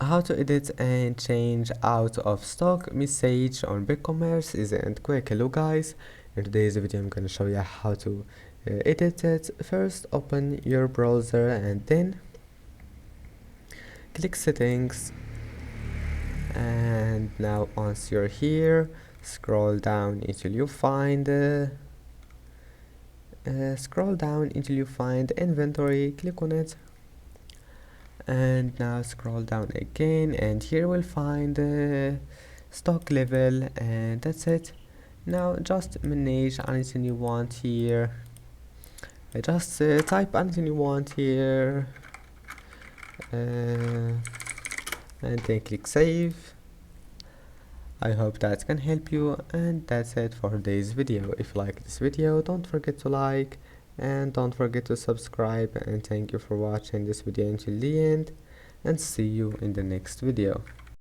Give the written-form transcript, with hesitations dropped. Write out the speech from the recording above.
How to edit and change out of stock message on Bigcommerce is and quick. Hello guys, in today's video I'm gonna show you how to edit it. First open your browser and then click settings, and now once you're here scroll down until you find inventory, click on it, and now scroll down again and here we'll find the stock level, and that's it. Now just manage anything you want here, just type anything you want here, and then click save. I hope that can help you, and that's it for today's video. If you like this video, don't forget to like and don't forget to subscribe, and thank you for watching this video until the end, and see you in the next video.